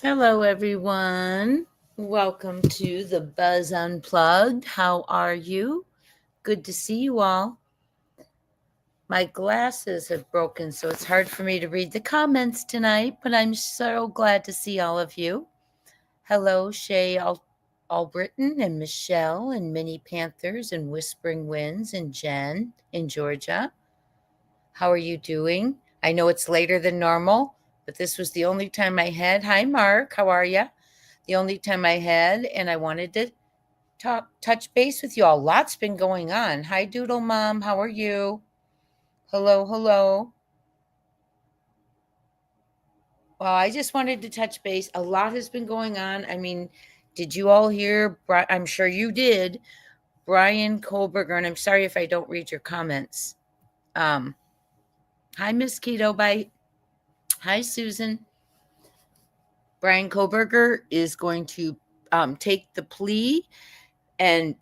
Hello, everyone. Welcome to the Buzz Unplugged. How are you? Good to see you all. My glasses have broken, so it's hard for me to read the comments tonight, but I'm so glad to see all of you. Hello, Shay Albritton and Michelle and Minnie Panthers and Whispering Winds and Jen in Georgia. How are you doing? I know it's later than normal, but this was the only time I had. Hi, Mark. How are you? The only time I had, and I wanted to touch base with you all. Lots been going on. Hi, Doodle Mom. How are you? Hello, hello. Well, I just wanted to touch base. A lot has been going on. I mean, did you all hear? I'm sure you did. Brian Kohberger, and I'm sorry if I don't read your comments. Hi, Miss Keto Bite. Hi, Susan. Brian Kohberger is going to take the plea and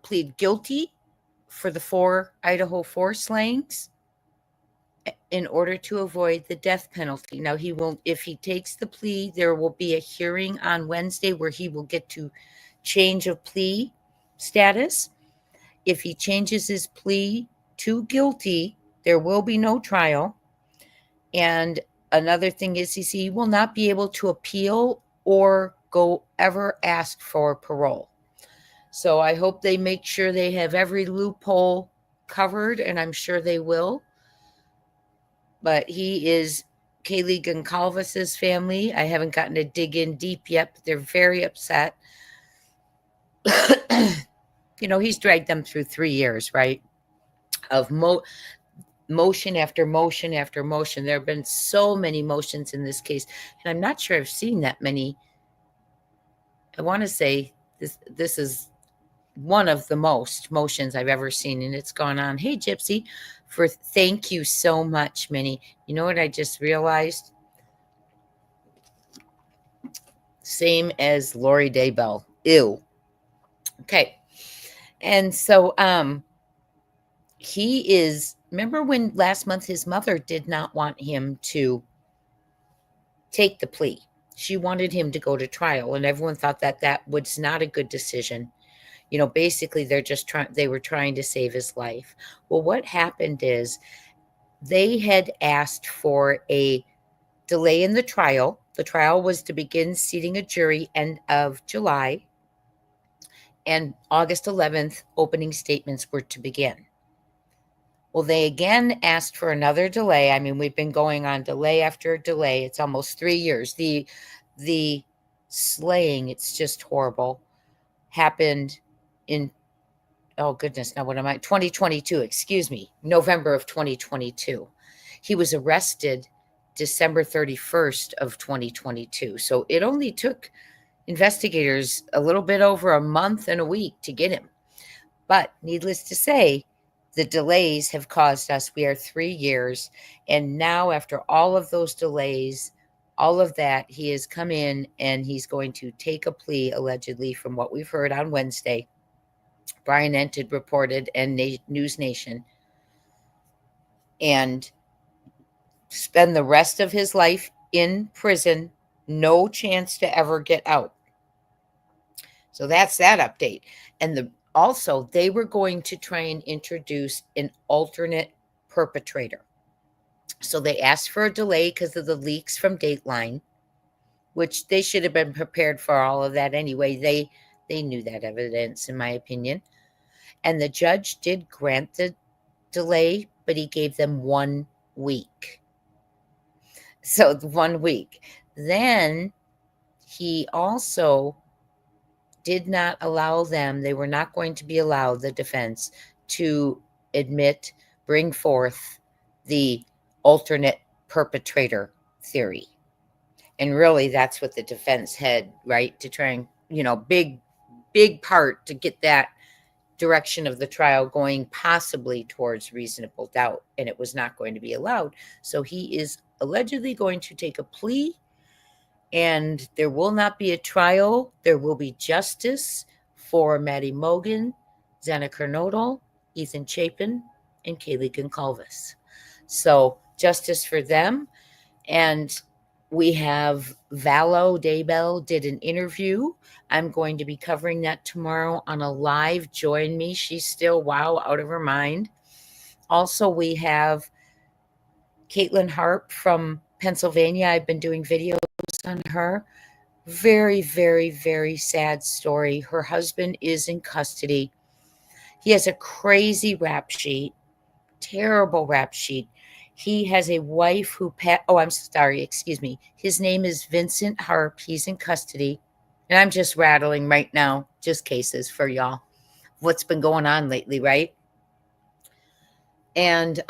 plead guilty for the 4 Idaho 4 slayings in order to avoid the death penalty. Now, he will, if he takes the plea, there will be a hearing on Wednesday where he will get to change of plea status. If he changes his plea to guilty, there will be no trial. And another thing is he will not be able to appeal or go ever ask for parole. So I hope they make sure they have every loophole covered, and I'm sure they will. But he is Kaylee Goncalves' family. I haven't gotten to dig in deep yet, but they're very upset. He's dragged them through 3 years, right? Of motion after motion after motion. There have been so many motions in this case, and I'm not sure I've seen that many. I want to say this is one of the most motions I've ever seen, and it's gone on. Hey, Gypsy, thank you so much, Minnie. You know what I just realized? Same as Lori Daybell. Ew. Okay. And so he is, remember when last month his mother did not want him to take the plea? She wanted him to go to trial, and everyone thought that was not a good decision. Basically they were trying to save his life. Well, what happened is they had asked for a delay in the trial. The trial was to begin seating a jury end of July, and August 11th, opening statements were to begin. Well, they again asked for another delay. I mean, we've been going on delay after delay. It's almost 3 years. The slaying, it's just horrible, happened in, oh goodness, now what am I? 2022, excuse me, November of 2022. He was arrested December 31st of 2022. So it only took investigators a little bit over a month and a week to get him. But needless to say, the delays have caused us, we are 3 years. And now after all of those delays, all of that, he has come in and he's going to take a plea, allegedly, from what we've heard on Wednesday. Brian Ented reported, and News Nation, and spend the rest of his life in prison, no chance to ever get out. So that's that update. And also, they were going to try and introduce an alternate perpetrator. So they asked for a delay because of the leaks from Dateline, which they should have been prepared for all of that anyway. They knew that evidence, in my opinion. And the judge did grant the delay, but he gave them 1 week. So 1 week. Then he also did not allow them, they were not going to be allowed, the defense, to bring forth the alternate perpetrator theory. And really, that's what the defense had, right? To try and, big part to get that direction of the trial going possibly towards reasonable doubt, and it was not going to be allowed. So he is allegedly going to take a plea, and there will not be a trial. There will be justice for Maddie Mogan, Xana Kernodle, Ethan Chapin, and Kaylee Goncalves. So justice for them. And We have Valo Daybell did an interview. I'm going to be covering that tomorrow on a live. Join me. She's still, wow, out of her mind. Also, we have Caitlyn Harp from Pennsylvania. I've been doing videos on her. Very, very, very sad story. Her husband is in custody. He has a crazy rap sheet, terrible rap sheet. He has a wife who oh, I'm sorry, excuse me. His name is Vincent Harp. He's in custody. And I'm just rattling right now, just cases for y'all. What's been going on lately, right? And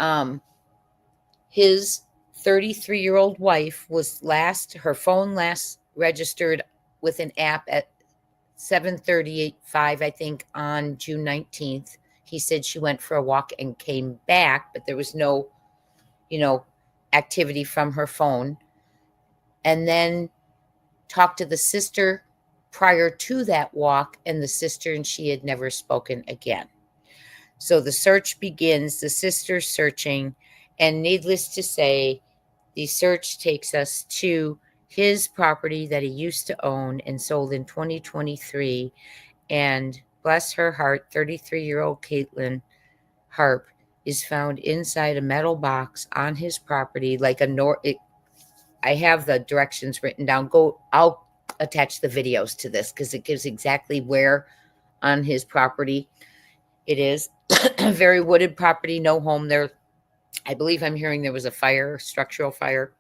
his 33-year-old wife was her phone last registered with an app at 7:35, I think, on June 19th. He said she went for a walk and came back, but there was no, activity from her phone. And then talked to the sister prior to that walk, and the sister and she had never spoken again. So the search begins, the sister searching, and needless to say, the search takes us to his property that he used to own and sold in 2023. And bless her heart, 33-year-old Caitlyn Harp is found inside a metal box on his property, like I have the directions written down. I'll attach the videos to this because it gives exactly where on his property it is. A very wooded property, no home there. I believe I'm hearing there was a fire, structural fire.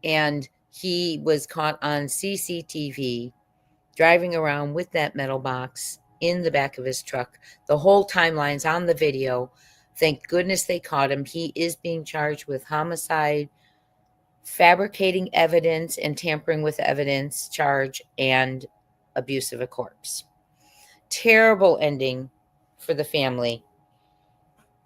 And he was caught on CCTV driving around with that metal box in the back of his truck. The whole timeline's on the video. Thank goodness they caught him. He is being charged with homicide, fabricating evidence and tampering with evidence charge, and abuse of a corpse. Terrible ending for the family.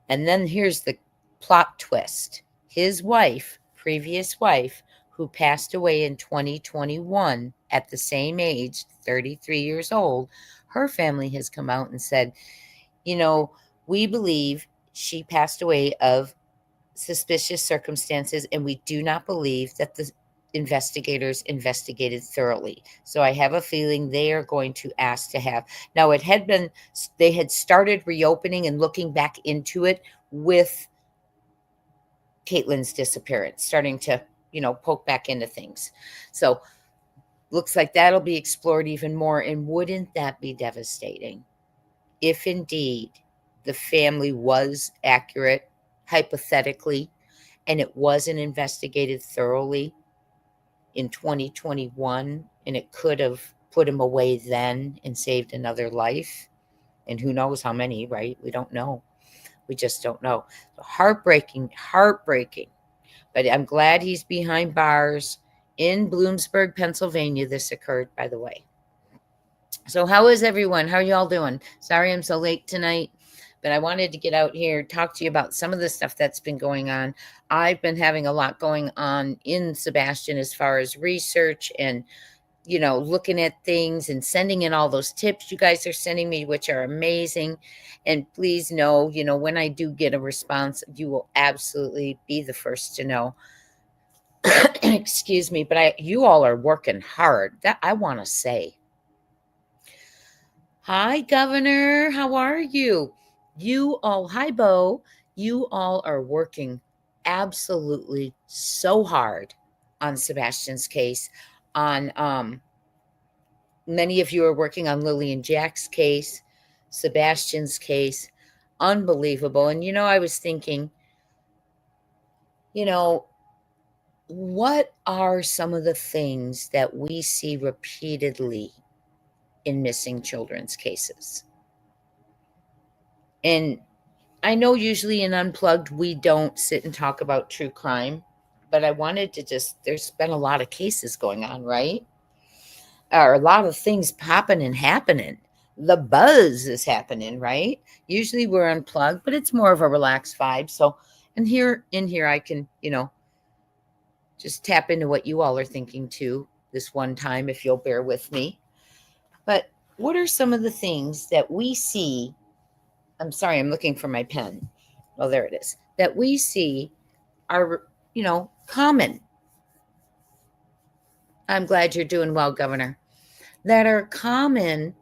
And then here's the plot twist. His wife, previous wife, who passed away in 2021 at the same age, 33 years old, her family has come out and said, we believe she passed away of suspicious circumstances, and we do not believe that the investigators investigated thoroughly. So I have a feeling they are going to ask to have. Now, they had started reopening and looking back into it with Caitlyn's disappearance, starting to, poke back into things. So looks like that'll be explored even more. And wouldn't that be devastating if indeed the family was accurate, hypothetically, and it wasn't investigated thoroughly in 2021, and it could have put him away then and saved another life? And who knows how many, right? We don't know. We just don't know. So heartbreaking. But I'm glad he's behind bars in Bloomsburg, Pennsylvania. This occurred, by the way. So how is everyone? How are y'all doing? Sorry I'm so late tonight, but I wanted to get out here, talk to you about some of the stuff that's been going on. I've been having a lot going on in Sebastian as far as research and, looking at things and sending in all those tips you guys are sending me, which are amazing. And please know, when I do get a response, you will absolutely be the first to know. Excuse me, but you all are working hard. That I want to say. Hi, Governor. How are you? Hi, Bo. You all are working absolutely so hard on Sebastian's case. Many of you are working on Lily and Jack's case, Sebastian's case. Unbelievable. And, I was thinking, what are some of the things that we see repeatedly in missing children's cases? And I know usually in Unplugged, we don't sit and talk about true crime, but I wanted to there's been a lot of cases going on, right? Or a lot of things popping and happening. The buzz is happening, right? Usually we're unplugged, but it's more of a relaxed vibe. So, and in here, I can, just tap into what you all are thinking too this one time, if you'll bear with me. But what are some of the things that we see? I'm sorry, I'm looking for my pen. Oh, there it is. That we see are, common I'm glad you're doing well, Governor. That are common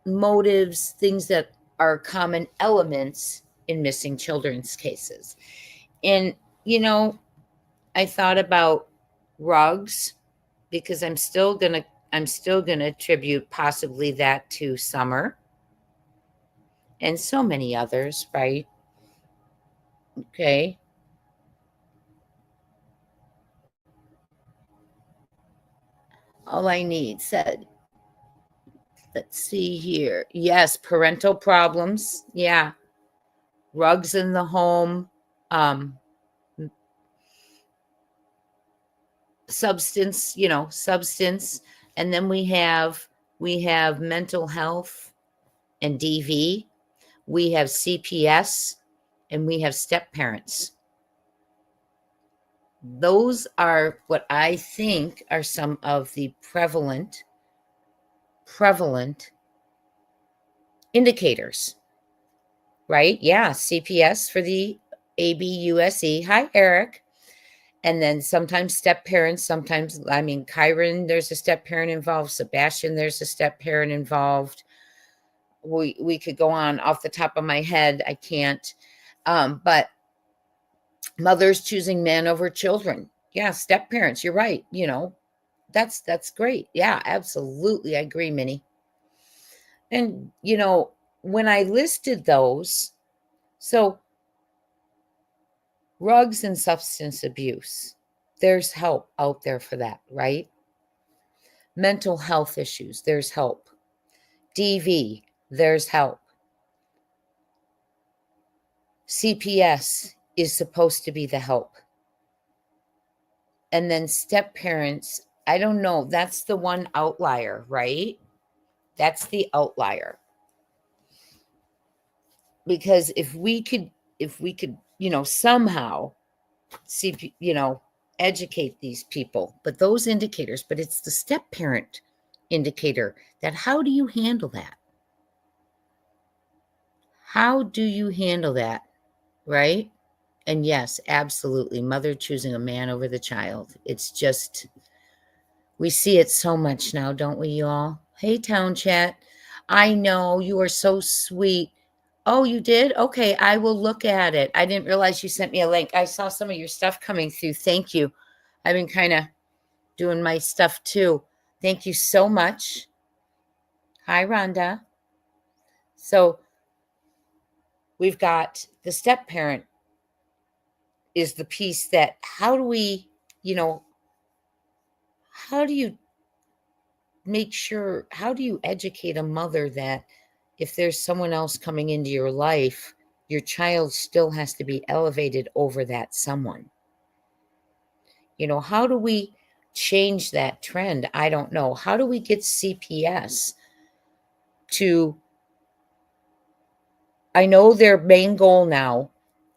motives, things that are common elements in missing children's cases. And, you know, I thought about rugs because I'm still gonna attribute possibly that to Summer and so many others, right? Okay. All I need said, let's see here. Yes, parental problems. Yeah. Rugs in the home, um, substance. And then we have mental health and DV. We have CPS and we have step parents. Those are what I think are some of the prevalent indicators, right? Yeah, CPS for the ABUSE. Hi, Eric. And then sometimes step parents, sometimes, I mean, Kyron, there's a step parent involved. Sebastian, there's a step parent involved. We could go on off the top of my head. I can't. But mothers choosing men over children. Yeah, step parents. You're right. That's great. Yeah, absolutely. I agree, Minnie. And when I listed those, so rugs and substance abuse, there's help out there for that, right? Mental health issues, there's help. DV, there's help. CPS is supposed to be the help. And then step parents, I don't know, that's the one outlier, right? That's the outlier. Because if we could, somehow see, educate these people, but those indicators, but it's the step parent indicator that how do you handle that? How do you handle that? Right? And yes, absolutely. Mother choosing a man over the child. It's just, we see it so much now, don't we, y'all? Hey, Town Chat. I know you are so sweet. Oh, you did? Okay, I will look at it. I didn't realize you sent me a link. I saw some of your stuff coming through. Thank you. I've been kind of doing my stuff too. Thank you so much. Hi, Rhonda. So we've got the step parent is the piece that how do we, how do you make sure, how do you educate a mother that if there's someone else coming into your life, your child still has to be elevated over that someone? How do we change that trend? I don't know. How do we get CPS to, I know their main goal now,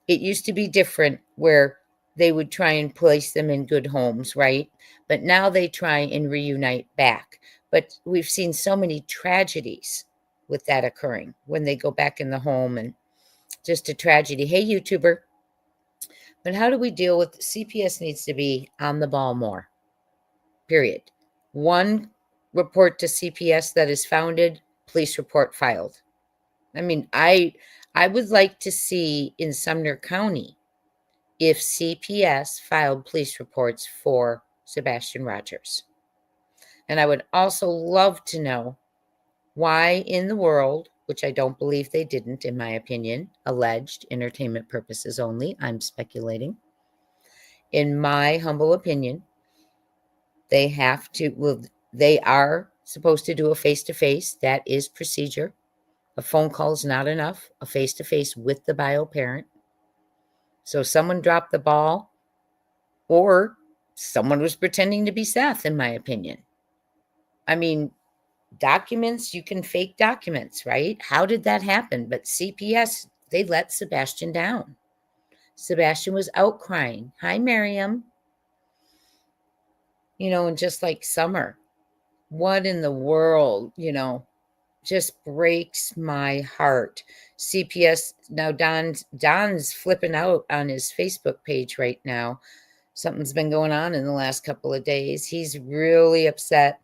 it used to be different where they would try and place them in good homes, right? But now they try and reunite back. But we've seen so many tragedies with that occurring when they go back in the home, and just a tragedy. Hey, YouTuber. But how do we deal with CPS needs to be on the ball more, period. One report to CPS that is founded, police report filed. I mean, I would like to see in Sumner County if CPS filed police reports for Sebastian Rogers. And I would also love to know why in the world, which I don't believe they didn't, in my opinion, alleged entertainment purposes only, I'm speculating. In my humble opinion, they are supposed to do a face-to-face. That is procedure. A phone call is not enough. A face-to-face with the bio parent. So someone dropped the ball, or someone was pretending to be Seth, in my opinion. I mean, documents, you can fake documents, right? How did that happen? But CPS, they let Sebastian down. Sebastian was out crying. Hi, Miriam. And just like Summer, what in the world, just breaks my heart. CPS, now Don's flipping out on his Facebook page right now. Something's been going on in the last couple of days. He's really upset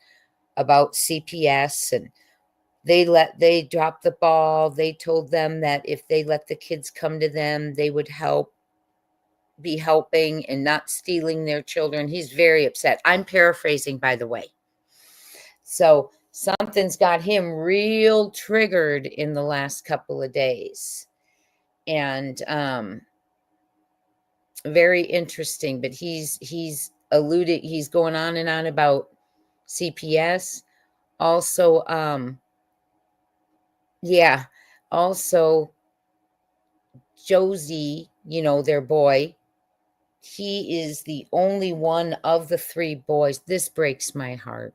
about CPS, and they dropped the ball. They told them that if they let the kids come to them, they would be helping and not stealing their children. He's very upset. I'm paraphrasing, by the way. So something's got him real triggered in the last couple of days. And very interesting, but he's alluded, he's going on and on about CPS. Also, yeah, also Josie, their boy, he is the only one of the three boys. This breaks my heart.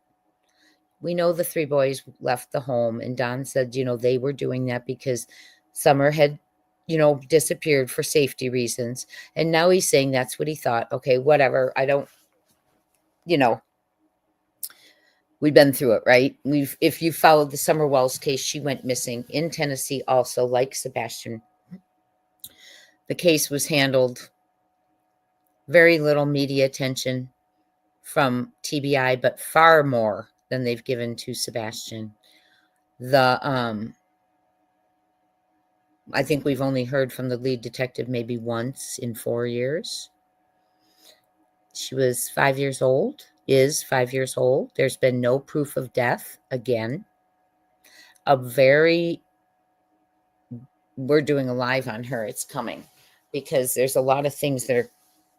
We know the three boys left the home, and Don said, they were doing that because Summer had, disappeared for safety reasons. And now he's saying that's what he thought. Okay, whatever. I don't, we've been through it, right? If you followed the Summer Wells case, she went missing in Tennessee also, like Sebastian. The case was handled very little media attention from TBI, but far more than they've given to Sebastian. I think we've only heard from the lead detective maybe once in 4 years. She was 5 years old, is 5 years old. There's been no proof of death again. We're doing a live on her. It's coming because there's a lot of things that are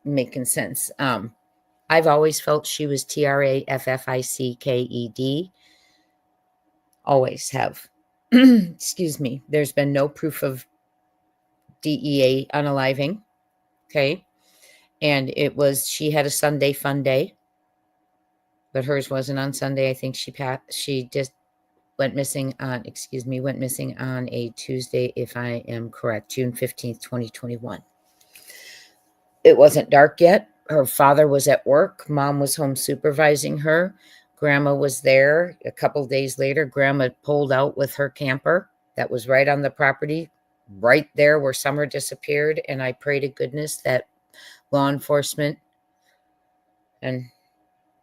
making sense. I've always felt she was TRAFFICKED. Always have. Excuse me. There's been no proof of DEA unaliving. Okay. And she had a Sunday fun day, but hers wasn't on Sunday. I think she just went missing on a Tuesday, if I am correct, June 15th, 2021. It wasn't dark yet. Her father was at work. Mom was home supervising her. Grandma was there. A couple days later, Grandma pulled out with her camper that was right on the property, right there where Summer disappeared. And I pray to goodness that law enforcement, and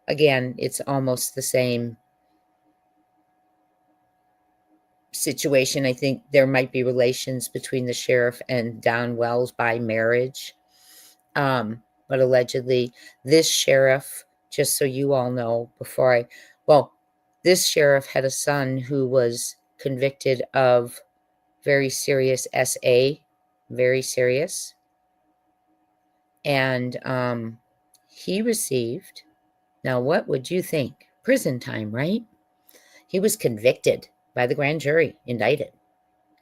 again, it's almost the same situation. I think there might be relations between the sheriff and Don Wells by marriage. But allegedly, this sheriff, just so you all know, this sheriff had a son who was convicted of very serious SA, very serious. And he received, now what would you think? Prison time, right? He was convicted by the grand jury, indicted.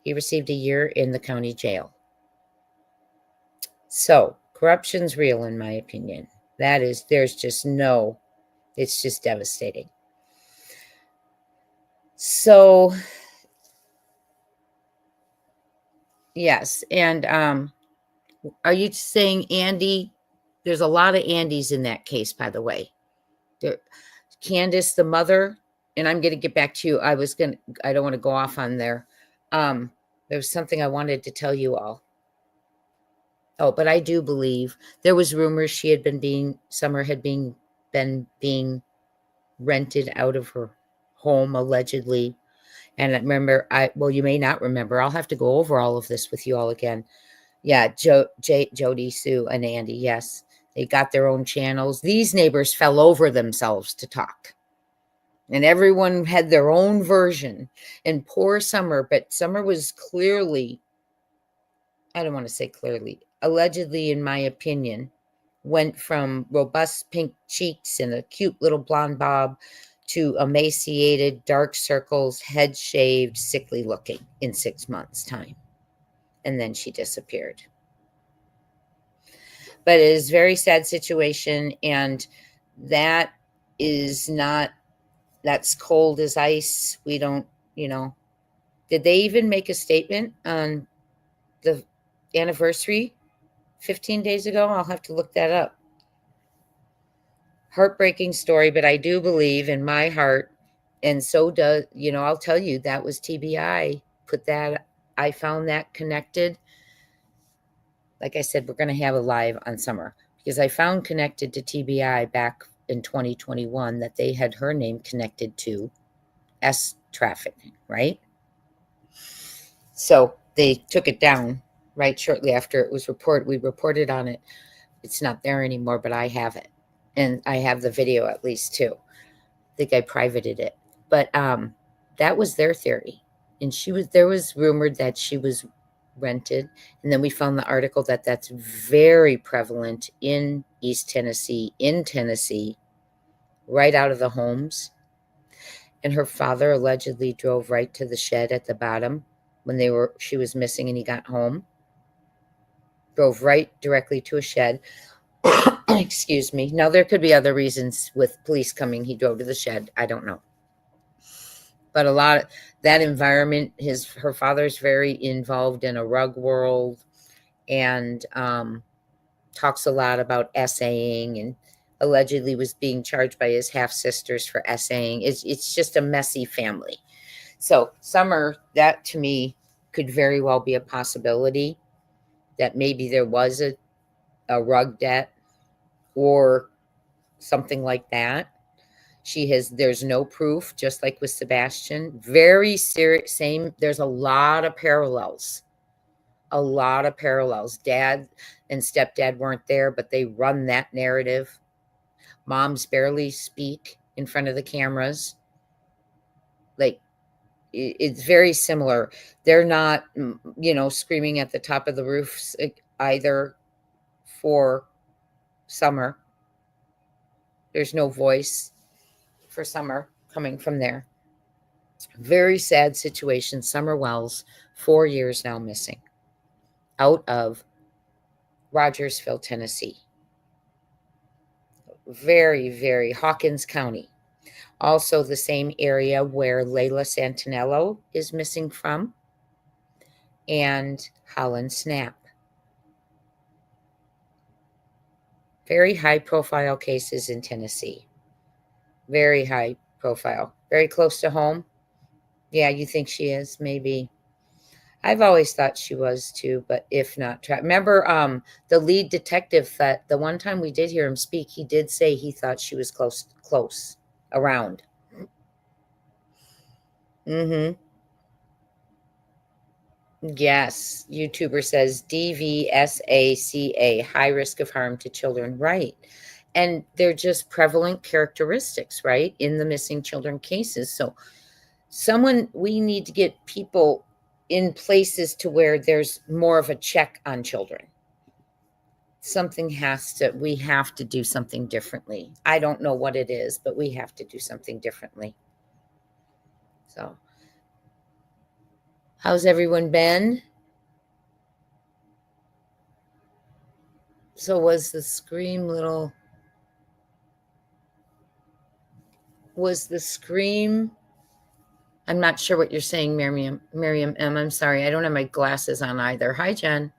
He received a year in the county jail. So corruption's real, in my opinion. It's just devastating. So, yes. And are you saying Andy? There's a lot of Andys in that case, by the way. Candace, the mother, and I'm going to get back to you. I don't want to go off on there. There was something I wanted to tell you all. Oh, but I do believe there was rumors Summer had been being rented out of her home, allegedly. And I remember, you may not remember. I'll have to go over all of this with you all again. Yeah, Jody, Sue, and Andy, yes. They got their own channels. These neighbors fell over themselves to talk. And everyone had their own version. And poor Summer, but Summer was clearly, I don't want to say clearly, allegedly, in my opinion, went from robust pink cheeks and a cute little blonde bob to emaciated, dark circles, head shaved, sickly looking in 6 months' time. And then she disappeared. But it is a very sad situation, and that is not, that's cold as ice. We don't, did they even make a statement on the anniversary 15 days ago? I'll have to look that up. Heartbreaking story, but I do believe in my heart, and so does, I'll tell you, that was TBI. I found that connected. Like I said, we're going to have a live on Summer. because I found connected to TBI back in 2021 that they had her name connected to S trafficking, right? So they took it down right shortly after it was reported. We reported on it. It's not there anymore, but I have it. And I have the video at least too. I think I privated it. But that was their theory. And there was rumored that she was rented. And then we found the article that that's very prevalent in East Tennessee, in Tennessee, right out of the homes. And her father allegedly drove right to the shed at the bottom when she was missing and he got home. Drove right directly to a shed. Excuse me. Now, there could be other reasons with police coming. He drove to the shed. I don't know. But a lot of that environment, her father's very involved in a rug world and talks a lot about essaying and allegedly was being charged by his half-sisters for essaying. It's just a messy family. So Summer, that to me could very well be a possibility that maybe there was a rug debt or something like that. There's no proof, just like with Sebastian. Very serious, same, there's a lot of parallels. A lot of parallels. Dad and stepdad weren't there, but they run that narrative. Moms barely speak in front of the cameras. Like, it's very similar. They're not, screaming at the top of the roofs either for Summer. There's no voice for Summer coming from there. Very sad situation. Summer Wells, 4 years now missing, out of Rogersville, Tennessee. Very, very Hawkins County. Also the same area where Layla Santinello is missing from, and Holland Snap. Very high profile cases in Tennessee. Very high profile. Very close to home. Yeah, you think she is? Maybe. I've always thought she was too, but if not, remember the lead detective that the one time we did hear him speak, he did say he thought she was close around. Mm-hmm. Yes. YouTuber says DVSACA, high risk of harm to children. Right. And they're just prevalent characteristics, right, in the missing children cases. So we need to get people in places to where there's more of a check on children. We have to do something differently. I don't know what it is, but we have to do something differently. So, how's everyone been? So was the scream, I'm not sure what you're saying, Miriam M. I'm sorry. I don't have my glasses on either. Hi, Jen.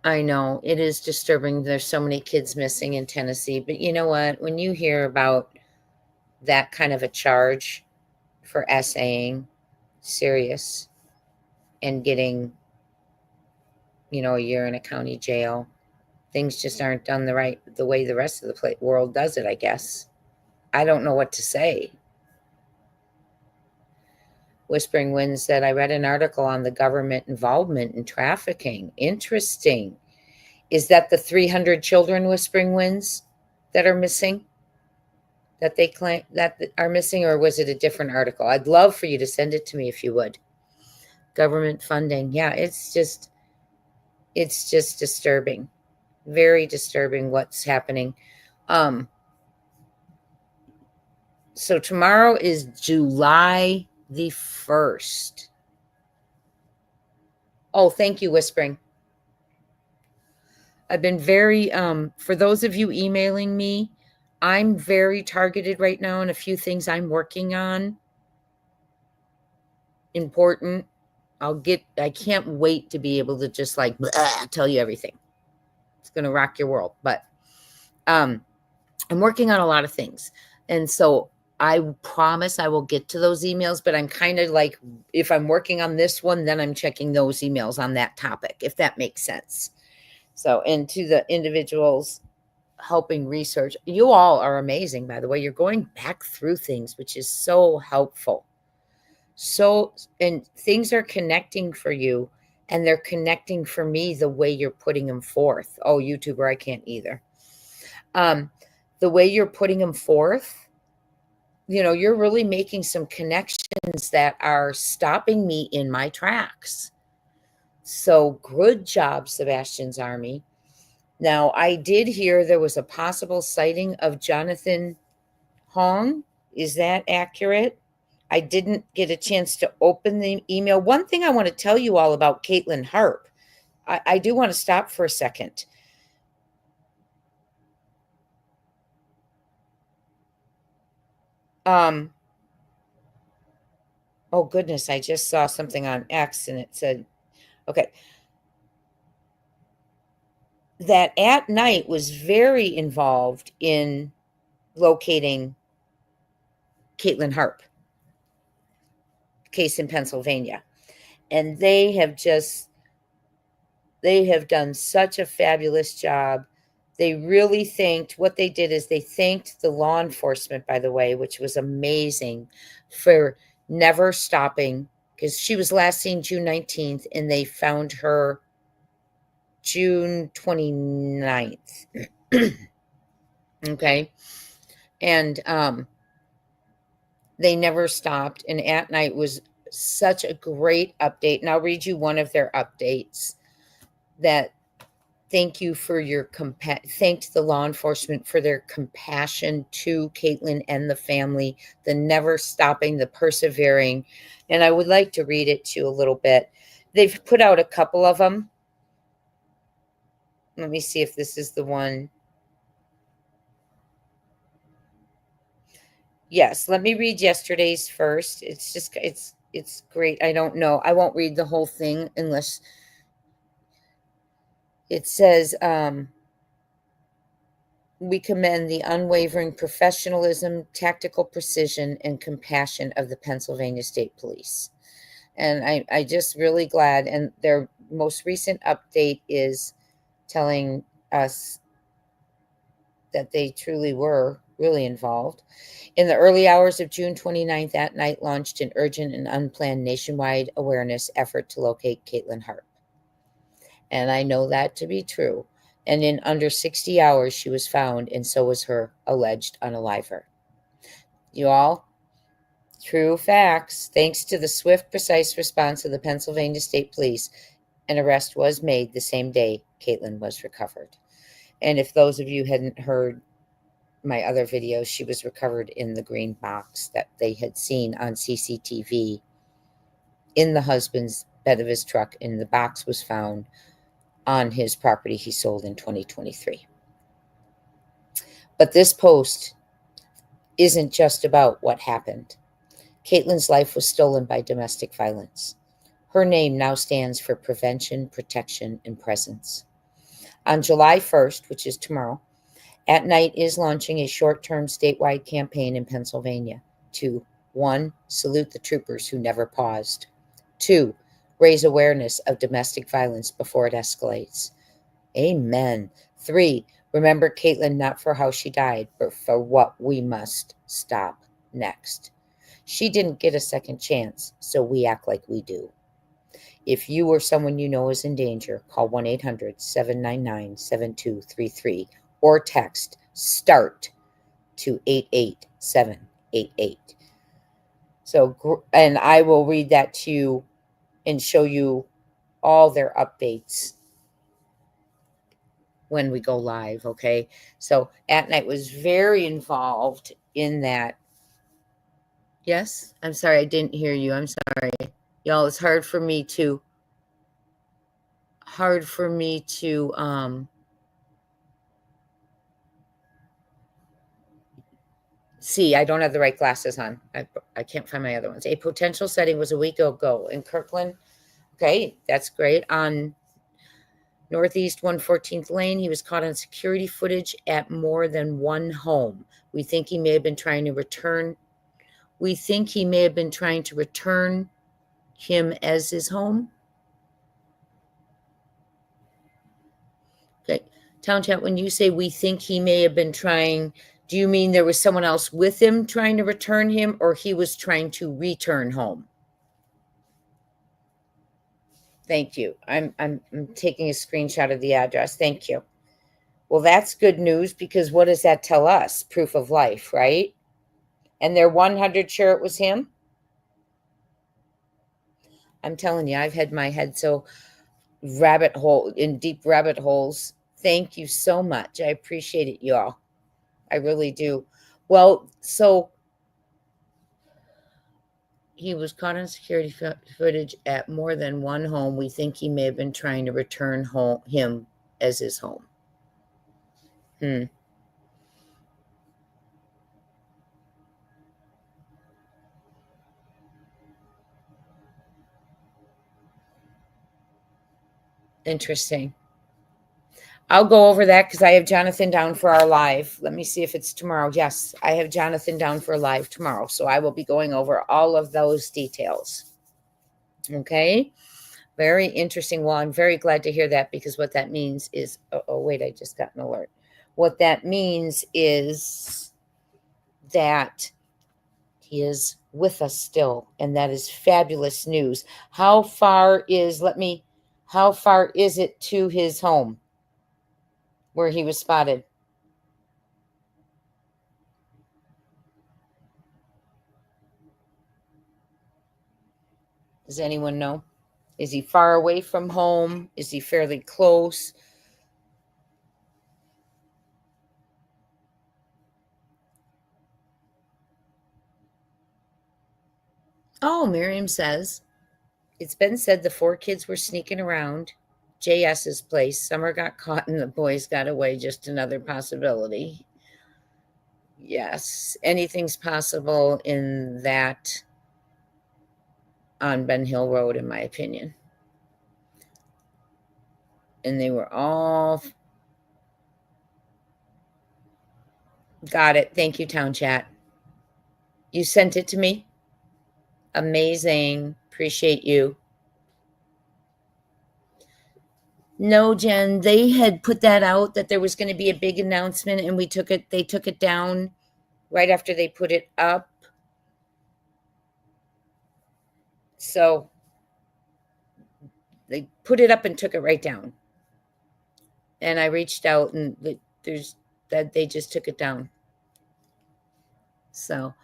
I know it is disturbing. There's so many kids missing in Tennessee, but you know what? When you hear about that kind of a charge for essaying, serious, and getting, a year in a county jail, things just aren't done the way the rest of the world does it, I guess. I don't know what to say. Whispering Wind said, I read an article on the government involvement in trafficking. Interesting. Is that the 300 children, Whispering Winds, that are missing? That they claim that are missing, or was it a different article? I'd love for you to send it to me if you would. Government funding. Yeah, it's just disturbing. Very disturbing what's happening. So tomorrow is July the 1st. Oh, thank you, Whispering. I've been very, for those of you emailing me, I'm very targeted right now on a few things I'm working on. Important. I can't wait to be able to just tell you everything. It's going to rock your world. But I'm working on a lot of things. And so I promise I will get to those emails, but I'm kind of if I'm working on this one, then I'm checking those emails on that topic, if that makes sense. So, and to the individuals helping research, you all are amazing, by the way. You're going back through things, which is so helpful. So, and things are connecting for you, and they're connecting for me the way you're putting them forth. Oh, YouTuber, I can't either. The way you're putting them forth, you're really making some connections that are stopping me in my tracks. So good job, Sebastian's Army. Now, I did hear there was a possible sighting of Jonathan Hong. Is that accurate? I didn't get a chance to open the email. One thing I want to tell you all about Caitlyn Harp. I do want to stop for a second. Oh goodness, I just saw something on X and it said, okay, that At Night was very involved in locating Caitlyn Harp case in Pennsylvania. And they have done such a fabulous job. They really what they did is they thanked the law enforcement, by the way, which was amazing, for never stopping, because she was last seen June 19th and they found her June 29th. Okay. And they never stopped. And At Night was such a great update. And I'll read you one of their updates that thanked the law enforcement for their compassion to Caitlyn and the family, the never stopping, the persevering. And I would like to read it to you a little bit. They've put out a couple of them. Let me see if this is the one. Yes, let me read yesterday's first. It's great. I don't know. I won't read the whole thing unless it says, we commend the unwavering professionalism, tactical precision, and compassion of the Pennsylvania State Police. And I just really glad. And their most recent update is telling us that they truly were really involved. In the early hours of June 29th, At Night launched an urgent and unplanned nationwide awareness effort to locate Caitlyn Harp. And I know that to be true. And in under 60 hours, she was found, and so was her alleged unaliver. You all, true facts. Thanks to the swift, precise response of the Pennsylvania State Police, an arrest was made the same day Caitlyn was recovered. And if those of you hadn't heard my other videos, she was recovered in the green box that they had seen on CCTV in the husband's bed of his truck, and the box was found on his property he sold in 2023. But this post isn't just about what happened. Caitlyn's life was stolen by domestic violence. Her name now stands for prevention, protection, and presence. On July 1st, which is tomorrow, At Night is launching a short-term statewide campaign in Pennsylvania to 1. Salute the troopers who never paused. 2. Raise awareness of domestic violence before it escalates. Amen. 3. Remember Caitlyn not for how she died, but for what we must stop next. She didn't get a second chance, so we act like we do. If you or someone you know is in danger, call 1-800-799-7233 or text START to 88788. So, and I will read that to you and show you all their updates when we go live, okay? So At Night was very involved in that. Yes? I'm sorry, I didn't hear you. I'm sorry. Y'all, it's hard for me to see. I don't have the right glasses on. I can't find my other ones. A potential setting was a week ago in Kirkland. Okay, that's great. On Northeast 114th Lane, he was caught on security footage at more than one home. We think he may have been trying to return him as his home. Town Chat, when you say we think he may have been trying, do you mean there was someone else with him trying to return him, or he was trying to return home? Thank you. I'm taking a screenshot of the address. Thank you. Well, that's good news, because what does that tell us? Proof of life, right? And they're 100 sure it was him? I'm telling you, I've had my head so in deep rabbit holes. Thank you so much. I appreciate it, y'all. I really do. Well, so he was caught on security footage at more than one home. We think he may have been trying to return him as his home. Interesting. I'll go over that because I have Jonathan down for our live. Let me see if it's tomorrow. Yes, I have Jonathan down for live tomorrow. So I will be going over all of those details. Okay. Very interesting. Well, I'm very glad to hear that, because what that means is, wait, I just got an alert. What that means is that he is with us still, and that is fabulous news. How far is it to his home where he was spotted? Does anyone know? Is he far away from home? Is he fairly close? Oh, Miriam says, it's been said the 4 kids were sneaking around JS's place. Summer got caught and the boys got away. Just another possibility. Yes, anything's possible in that on Ben Hill Road, in my opinion. And they were all got it. Thank you, Town Chat. You sent it to me. Amazing. Appreciate you. No, Jen, they had put that out that there was going to be a big announcement, and they took it down right after they put it up. So they put it up and took it right down. And I reached out, and they just took it down. So,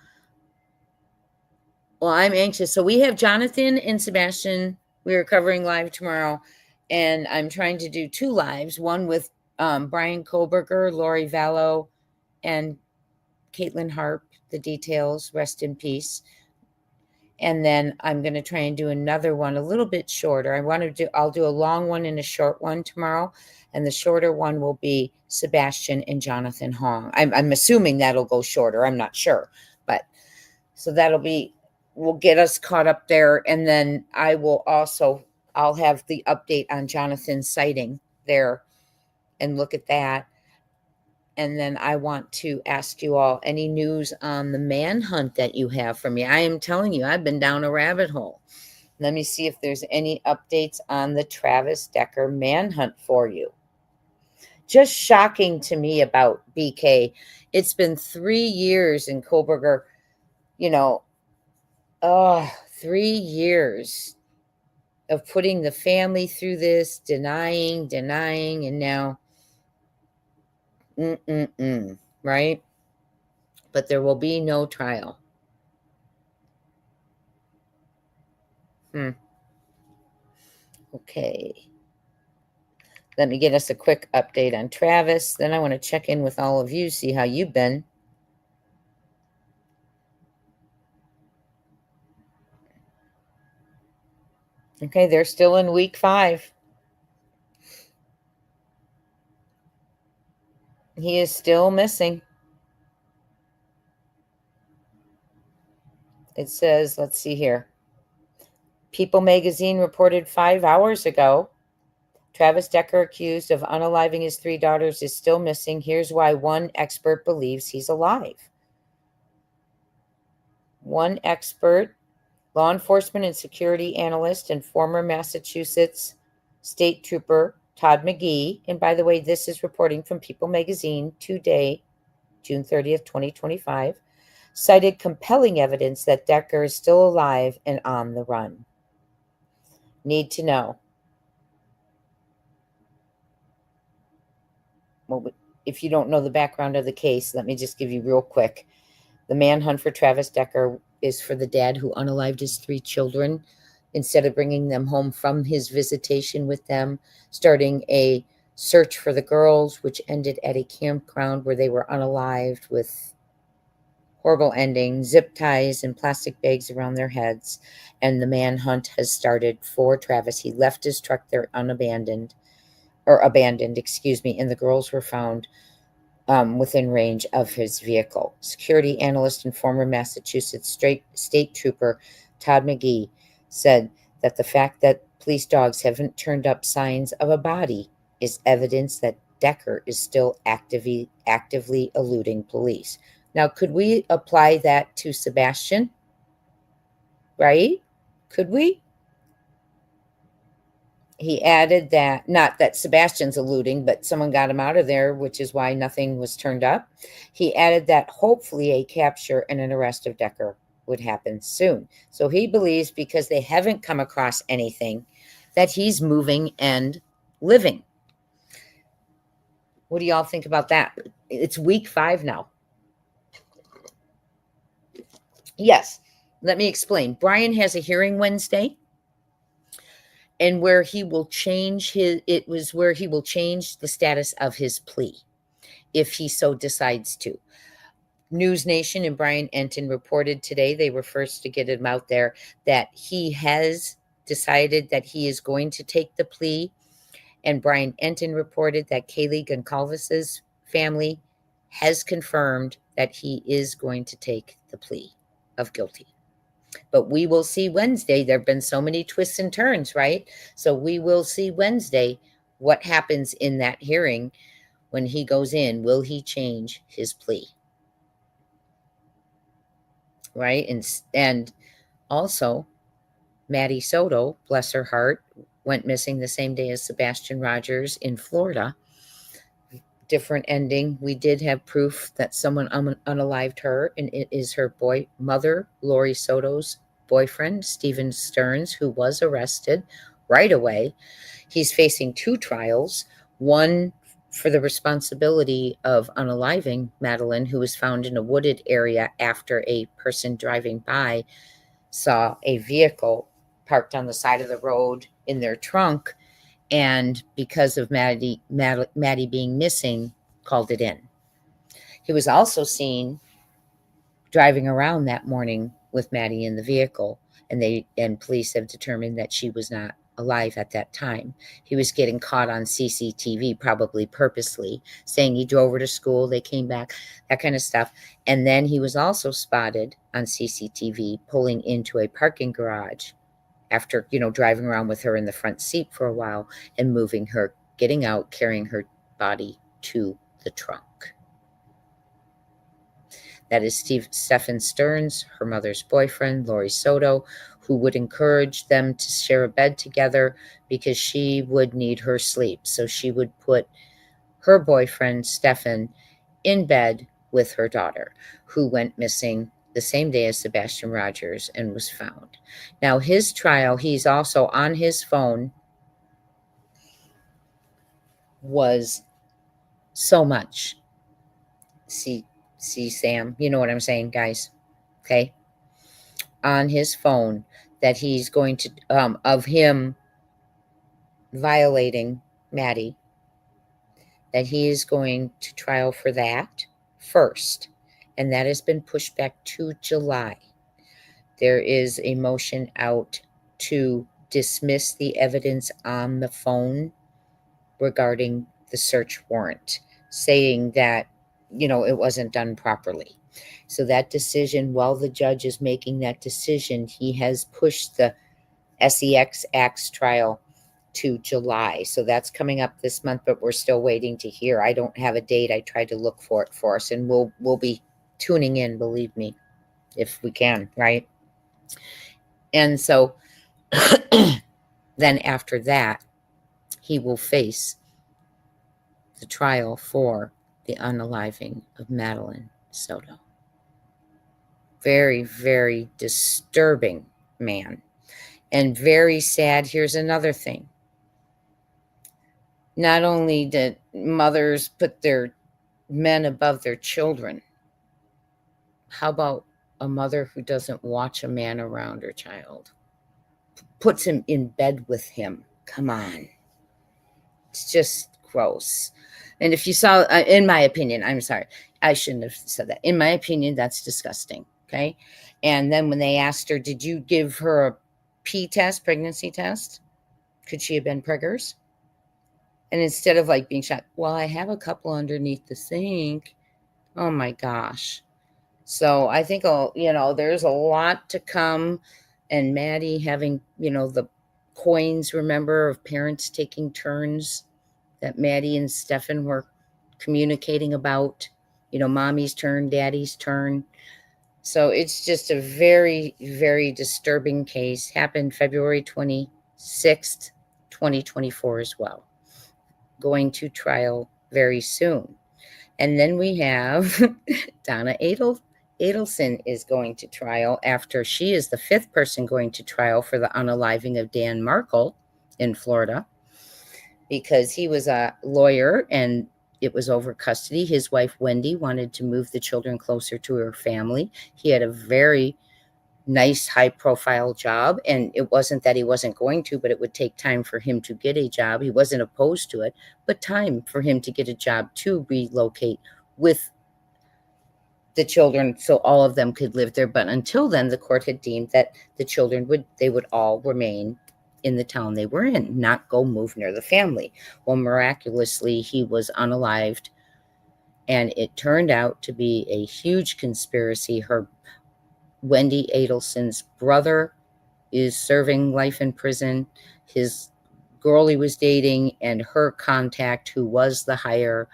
well, I'm anxious. So we have Jonathan and Sebastian. We are covering live tomorrow, and I'm trying to do 2 lives, one with Brian Kohberger, Lori Vallow, and Caitlyn Harp. The details, rest in peace. And then I'm going to try and do another one a little bit shorter. I'll do a long one and a short one tomorrow. And the shorter one will be Sebastian and Jonathan Hong. I'm assuming that'll go shorter. I'm not sure. But so will get us caught up there. And then I'll have the update on Jonathan's sighting there and look at that. And then I want to ask you all any news on the manhunt that you have for me. I am telling you, I've been down a rabbit hole. Let me see if there's any updates on the Travis Decker manhunt for you. Just shocking to me about BK. It's been 3 years in Kohberger, 3 years of putting the family through this, denying, and now, right? But there will be no trial. Okay. Let me get us a quick update on Travis. Then I want to check in with all of you, see how you've been. Okay, they're still in week 5. He is still missing. It says, let's see here. People magazine reported 5 hours ago, Travis Decker, accused of unaliving his 3 daughters, is still missing. Here's why one expert believes he's alive. One expert, law enforcement and security analyst and former Massachusetts state trooper Todd McGee, and by the way, this is reporting from People Magazine today, June 30th, 2025, cited compelling evidence that Decker is still alive and on the run. Need to know. Well, if you don't know the background of the case, let me just give you real quick. The manhunt for Travis Decker is for the dad who unalived his 3 children instead of bringing them home from his visitation with them, starting a search for the girls, which ended at a campground where they were unalived with horrible endings, zip ties and plastic bags around their heads. And the manhunt has started for Travis. He left his truck there abandoned, and the girls were found within range of his vehicle. Security analyst and former Massachusetts State Trooper Todd McGee said that the fact that police dogs haven't turned up signs of a body is evidence that Decker is still actively eluding police. Now, could we apply that to Sebastian? Right? Could we? He added that, not that Sebastian's eluding, but someone got him out of there, which is why nothing was turned up. He added that hopefully a capture and an arrest of Decker would happen soon. So he believes because they haven't come across anything that he's moving and living. What do y'all think about that? It's week 5 now. Yes, let me explain. Brian has a hearing Wednesday, and where he will change the status of his plea if he so decides to. News Nation and Brian Enton reported today, they were first to get him out there, that he has decided that he is going to take the plea. And Brian Enton reported that Kaylee Goncalves' family has confirmed that he is going to take the plea of guilty. But we will see Wednesday. There have been so many twists and turns, right? So we will see Wednesday what happens in that hearing when he goes in. Will he change his plea? Right? And also, Maddie Soto, bless her heart, went missing the same day as Sebastian Rogers in Florida. Different ending. We did have proof that someone unalived her, and it is her mother, Lori Soto's boyfriend, Stephen Stearns, who was arrested right away. He's facing 2 trials, one for the responsibility of unaliving Madeline, who was found in a wooded area after a person driving by saw a vehicle parked on the side of the road in their trunk, and because of Maddie being missing, called it in. He was also seen driving around that morning with Maddie in the vehicle, and police have determined that she was not alive at that time. He was getting caught on CCTV, probably purposely, saying he drove her to school, they came back, that kind of stuff. And then he was also spotted on CCTV pulling into a parking garage after, driving around with her in the front seat for a while and moving her, getting out, carrying her body to the trunk. That is Stephen Stearns, her mother's boyfriend, Lori Soto, who would encourage them to share a bed together because she would need her sleep. So she would put her boyfriend, Stephen, in bed with her daughter, who went missing the same day as Sebastian Rogers and was found. Now, his trial, he's also on his phone, was so much. See, Sam, you know what I'm saying, guys? Okay. On his phone that he's going to, of him violating Maddie, that he is going to trial for that first. And that has been pushed back to July. There is a motion out to dismiss the evidence on the phone regarding the search warrant, saying that, it wasn't done properly. So that decision, while the judge is making that decision, he has pushed the SEX Acts trial to July. So that's coming up this month, but we're still waiting to hear. I don't have a date. I tried to look for it for us, and we'll be tuning in, believe me, if we can, right? And so then after that, he will face the trial for the unaliving of Madeline Soto. Very, very disturbing man. And very sad. Here's another thing. Not only did mothers put their men above their children, how about a mother who doesn't watch a man around her child? Puts him in bed with him. Come on. It's just gross. And if you saw, in my opinion, I'm sorry, I shouldn't have said that. In my opinion, that's disgusting. Okay. And then when they asked her, did you give her a pregnancy test? Could she have been preggers? And instead of like being shocked, well, I have a couple underneath the sink. Oh my gosh. So I think, there's a lot to come. And Maddie having, the coins, remember, of parents taking turns that Maddie and Stefan were communicating about, mommy's turn, daddy's turn. So it's just a very, very disturbing case. Happened February 26th, 2024 as well. Going to trial very soon. And then we have Donna Adelson is going to trial after she is the fifth person going to trial for the unaliving of Dan Markle in Florida, because he was a lawyer and it was over custody. His wife, Wendy, wanted to move the children closer to her family. He had a very nice, high-profile job, and it wasn't that he wasn't going to, but it would take time for him to get a job. He wasn't opposed to it, but time for him to get a job to relocate with the children so all of them could live there. But until then, the court had deemed that the children would all remain in the town they were in, not go move near the family. Well, miraculously, he was unalived, and it turned out to be a huge conspiracy. Wendy Adelson's brother is serving life in prison. His girl he was dating and her contact, who was the hire,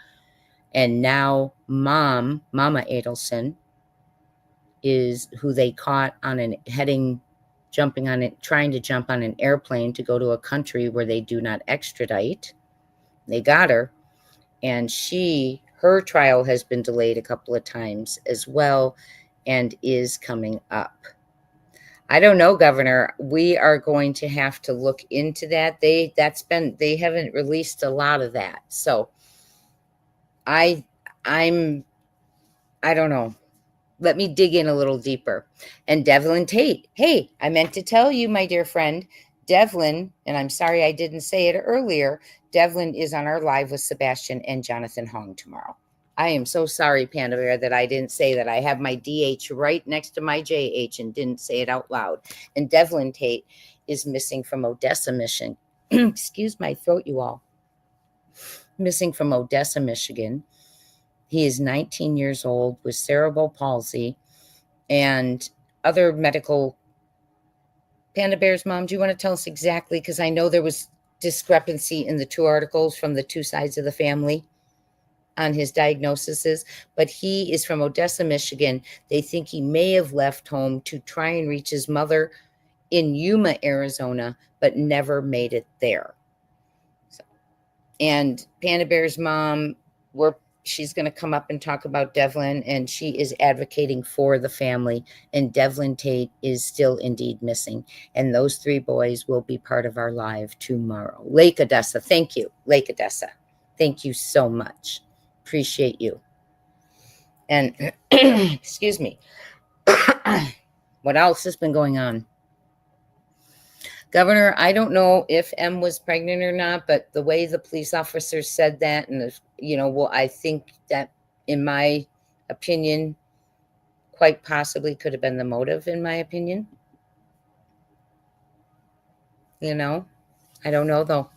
and now Mama Adelson is who they caught trying to jump on an airplane to go to a country where they do not extradite. They got her, and her trial has been delayed a couple of times as well, and is coming up. I don't know, Governor. We are going to have to look into that. They haven't released a lot of that. So I don't know. Let me dig in a little deeper. And Devlin Tate. Hey, I meant to tell you, my dear friend, Devlin, and I'm sorry I didn't say it earlier, Devlin is on our live with Sebastian and Jonathan Hong tomorrow. I am so sorry, Panda Bear, that I didn't say that. I have my DH right next to my JH and didn't say it out loud. And Devlin Tate is missing from Odessa, Michigan. Excuse my throat, you all. Missing from Odessa, Michigan. He is 19 years old with cerebral palsy and other medical. Panda Bear's mom, do you want to tell us exactly? Because I know there was discrepancy in the two articles from the two sides of the family on his diagnoses, but he is from Odessa, Michigan. They think he may have left home to try and reach his mother in Yuma, Arizona, but never made it there. So, and Panda Bear's mom, she's going to come up and talk about Devlin, and she is advocating for the family, and Devlin Tate is still indeed missing. And those three boys will be part of our live tomorrow. Lake Odessa, thank you. Lake Odessa, thank you so much. Appreciate you. And excuse me. What else has been going on? Governor, I don't know if M was pregnant or not, but the way the police officer said that, and I think that, in my opinion, quite possibly could have been the motive, in my opinion. I don't know though.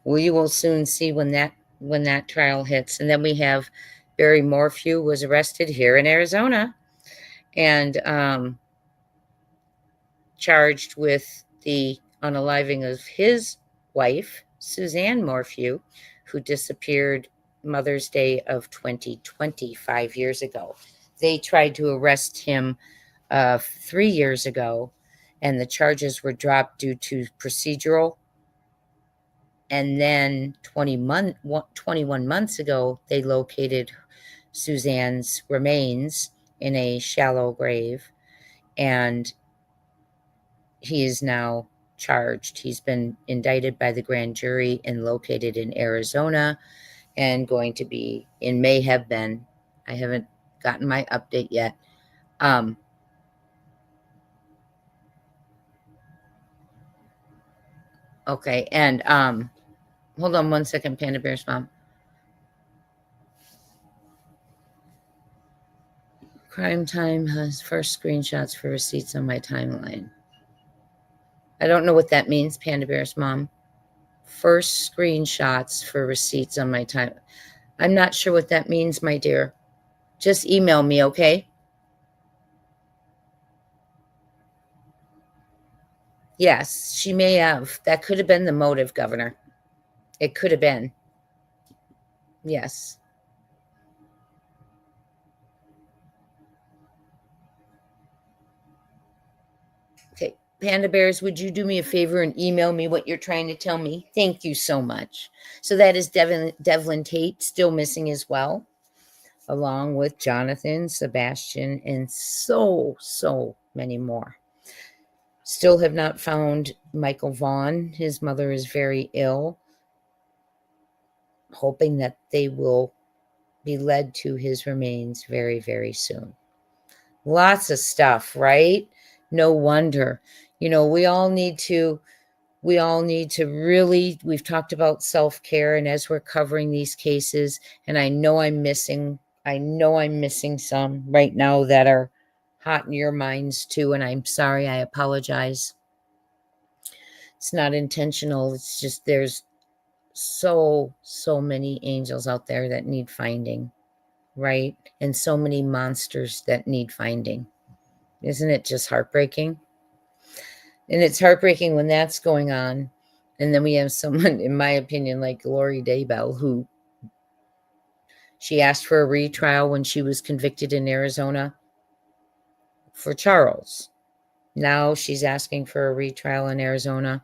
We will soon see when that trial hits. And then we have Barry Morphew was arrested here in Arizona and charged with the unaliving of his wife, Suzanne Morphew, who disappeared Mother's Day of 2020, 5 years ago. They tried to arrest him 3 years ago, and the charges were dropped due to procedural And then 21 months ago, they located Suzanne's remains in a shallow grave, and he is now charged. He's been indicted by the grand jury and located in Arizona, and going to be in may have been. I haven't gotten my update yet. Okay, and hold on one second, Panda Bear's mom. Crime Time has first screenshots for receipts on my timeline. I don't know what that means, Panda Bear's mom. First screenshots for receipts on my time. I'm not sure what that means, my dear. Just email me, okay? Yes, she may have. That could have been the motive, Governor. It could have been. Yes. Okay. Panda Bears, would you do me a favor and email me what you're trying to tell me? Thank you so much. So that is Devlin Tate, still missing as well, along with Jonathan, Sebastian, and so many more. Still have not found Michael Vaughn. His mother is very ill, hoping that they will be led to his remains very, very soon. Lots of stuff, right? No wonder. You know, we all need to really, we've talked about self-care, and as we're covering these cases, and I know I'm missing some right now that are hot in your minds too, and I'm sorry, I apologize. It's not intentional. It's just there's so many angels out there that need finding, right? And so many monsters that need finding. Isn't it just heartbreaking? And it's heartbreaking when that's going on. And then we have someone, in my opinion, like Lori Daybell, who she asked for a retrial when she was convicted in Arizona for Charles. Now she's asking for a retrial in Arizona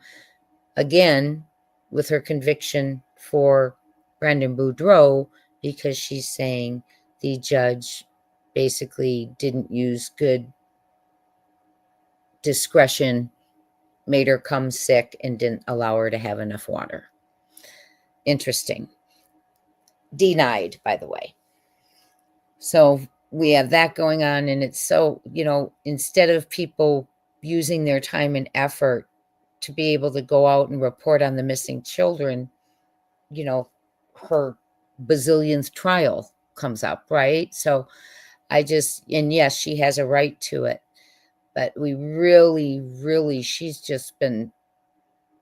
again with her conviction for Brandon Boudreaux, because she's saying the judge basically didn't use good discretion, made her come sick, and didn't allow her to have enough water. Interesting. Denied, by the way. So we have that going on, and it's so, you know, instead of people using their time and effort to be able to go out and report on the missing children, you know, her bazillionth trial comes up, right? So and yes, she has a right to it, but we really, she's just been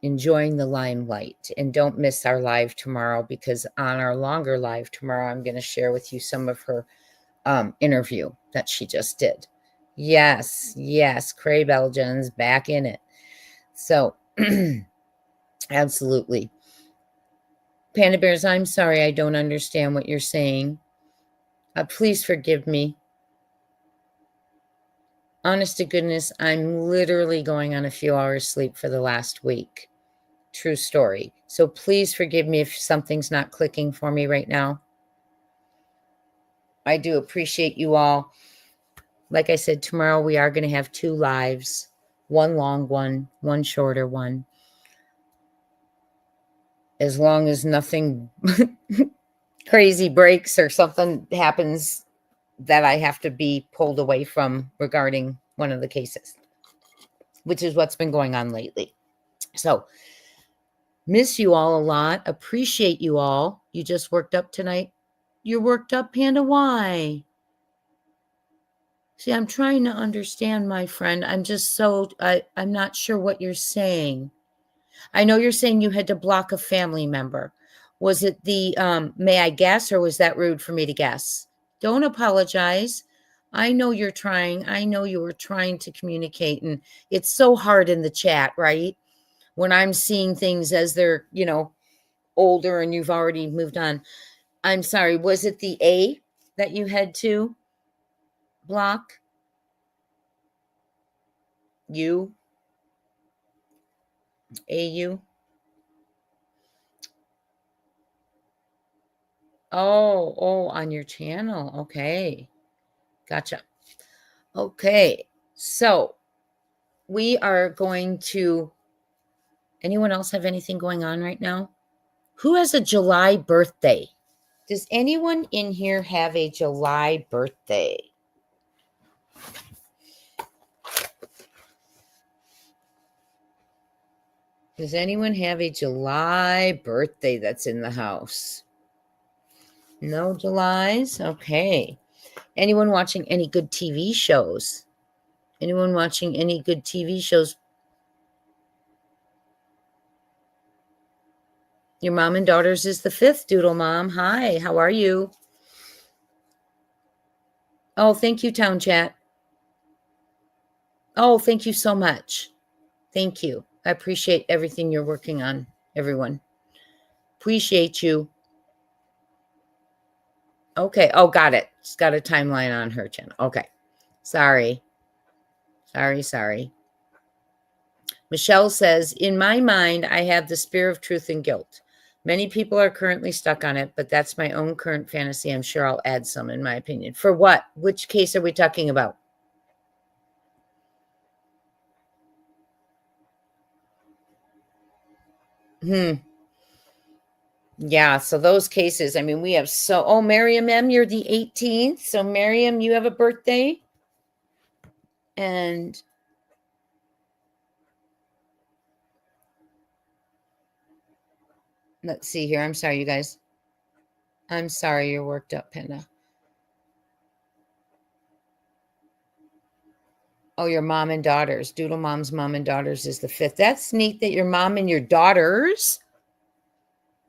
enjoying the limelight. And don't miss our live tomorrow, because on our longer live tomorrow, I'm going to share with you some of her interview that she just did. Yes, Cray Belgian's back in it. So absolutely. Panda Bears, I'm sorry, I don't understand what you're saying. Please forgive me. Honest to goodness, I'm literally going on a few hours sleep for the last week. True story. So please forgive me if something's not clicking for me right now. I do appreciate you all. Like I said, tomorrow we are going to have 2 lives, one long one, one shorter one. As long as nothing crazy breaks or something happens that I have to be pulled away from regarding one of the cases, which is what's been going on lately. So, miss you all a lot. Appreciate you all. You just worked up tonight. You're worked up, Panda. Why? See, I'm trying to understand, my friend. I'm just I'm not sure what you're saying. I know you're saying you had to block a family member. Was it the, may I guess, or was that rude for me to guess? Don't apologize. I know you're trying. I know you were trying to communicate, and it's so hard in the chat, right? When I'm seeing things as they're, you know, older and you've already moved on. I'm sorry. Was it the A that you had to block? You? AU? Oh, on your channel. Okay. Gotcha. Okay. So we are going to, anyone else have anything going on right now? Who has a July birthday? Does anyone in here have a July birthday? Does anyone have a July birthday that's in the house? No Julys? Okay. Anyone watching any good TV shows? Anyone watching any good TV shows? Your mom and daughters is the 5th, Doodle Mom. Hi, how are you? Oh, thank you, Town Chat. Oh, thank you so much. Thank you. I appreciate everything you're working on, everyone. Appreciate you. Okay. Oh, got it. She's got a timeline on her channel. Okay. Sorry. Michelle says, in my mind, I have the spear of truth and guilt. Many people are currently stuck on it, but that's my own current fantasy. I'm sure I'll add some, in my opinion. For what? Which case are we talking about? Yeah, so those cases, I mean, we have oh, Miriam M., you're the 18th. So, Miriam, you have a birthday. And let's see here. I'm sorry, you guys. I'm sorry you're worked up, Panda. Oh, your mom and daughters. Doodle Mom's mom and daughters is the 5th. That's neat that your mom and your daughters.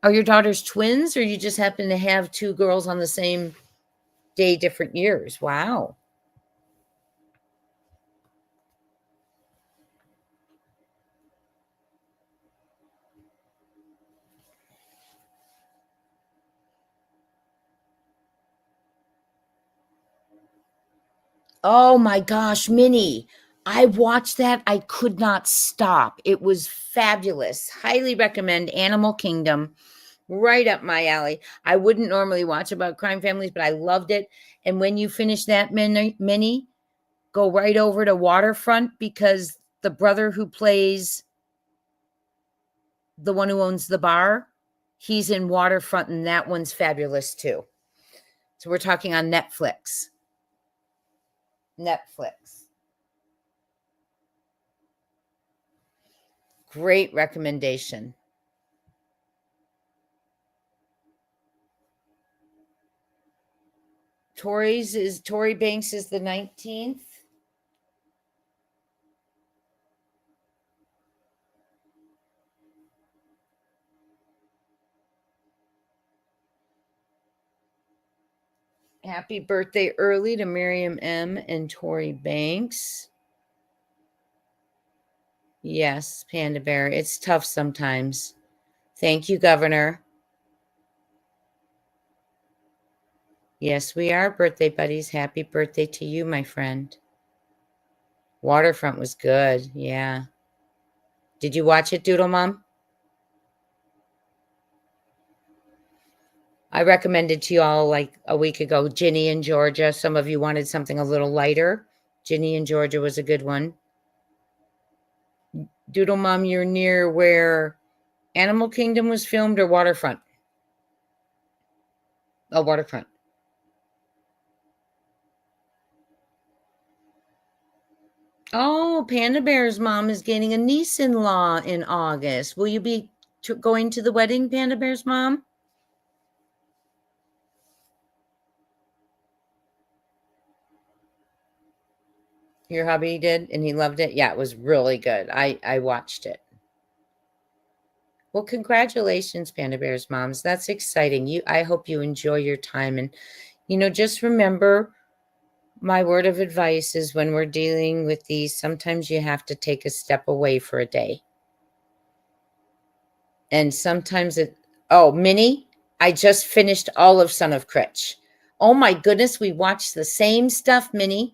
Are your daughters twins, or you just happen to have two girls on the same day, different years? Wow. Oh my gosh, Minnie. I watched that. I could not stop. It was fabulous. Highly recommend Animal Kingdom. Right up my alley. I wouldn't normally watch about crime families, but I loved it. And when you finish that, Minnie, go right over to Waterfront, because the brother who plays the one who owns the bar, he's in Waterfront, and that one's fabulous too. So we're talking on Netflix. Great recommendation. Tory Banks is the 19th. Happy birthday early to Miriam M. and Tory Banks. Yes, Panda Bear. It's tough sometimes. Thank you, Governor. Yes, we are birthday buddies. Happy birthday to you, my friend. Waterfront was good. Yeah. Did you watch it, Doodle Mom? I recommended to you all like a week ago, Ginny in Georgia. Some of you wanted something a little lighter. Ginny in Georgia was a good one. Doodle Mom, you're near where Animal Kingdom was filmed, or Waterfront? Oh, Waterfront. Oh, Panda Bear's mom is getting a niece-in-law in August. Will you be going to the wedding, Panda Bear's mom? Your hubby did, and he loved it? Yeah, it was really good. I watched it. Well, congratulations, Panda Bear's moms. That's exciting. I hope you enjoy your time. And, just remember, my word of advice is, when we're dealing with these, sometimes you have to take a step away for a day. And sometimes Minnie, I just finished all of Son of Critch. Oh my goodness, we watched the same stuff, Minnie.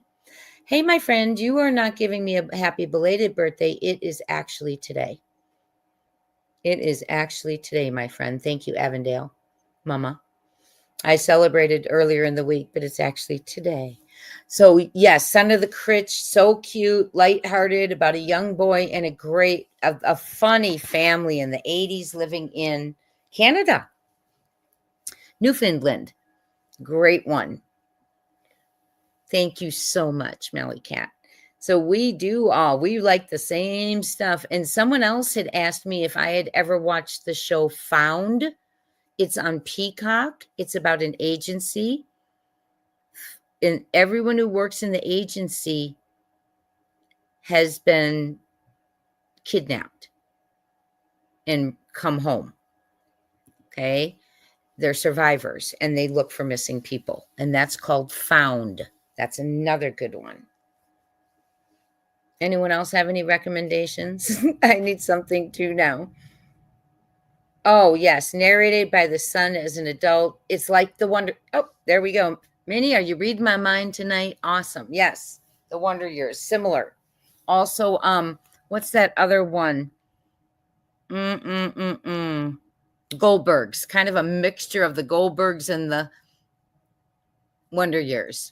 Hey, my friend, you are not giving me a happy belated birthday. It is actually today. It is actually today, my friend. Thank you, Avondale. Mama. I celebrated earlier in the week, but it's actually today. So yes, Son of the Critch, so cute, lighthearted, about a young boy and a funny family in the 80s living in Canada, Newfoundland. Great one. Thank you so much, Melly Cat. So we like the same stuff. And someone else had asked me if I had ever watched the show Found. It's on Peacock. It's about an agency. And everyone who works in the agency has been kidnapped and come home. Okay. They're survivors and they look for missing people. And that's called Found. That's another good one. Anyone else have any recommendations? I need something too now. Oh, yes. Narrated by the son as an adult. It's like the Wonder. Oh, there we go. Minnie, are you reading my mind tonight? Awesome. Yes. The Wonder Years. Similar. Also, what's that other one? Goldbergs. Kind of a mixture of the Goldbergs and the Wonder Years.